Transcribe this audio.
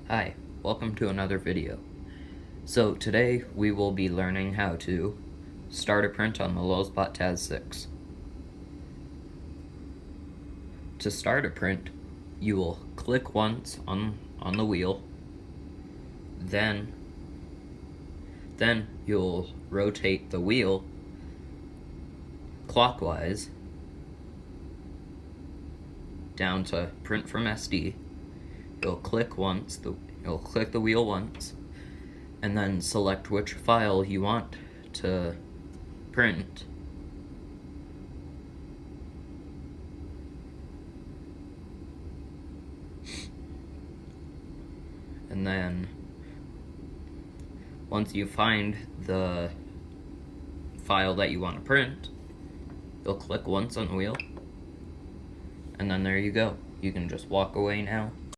Hi, welcome to another video. So today we will be learning how to start a print on the Lulzbot Taz 6. To start a print, you will click once on the wheel, then you'll rotate the wheel clockwise down to print from SD. You'll click the wheel once, and then select which file you want to print. And then once you find the file that you want to print, you'll click once on the wheel, and then there you go. You can just walk away now.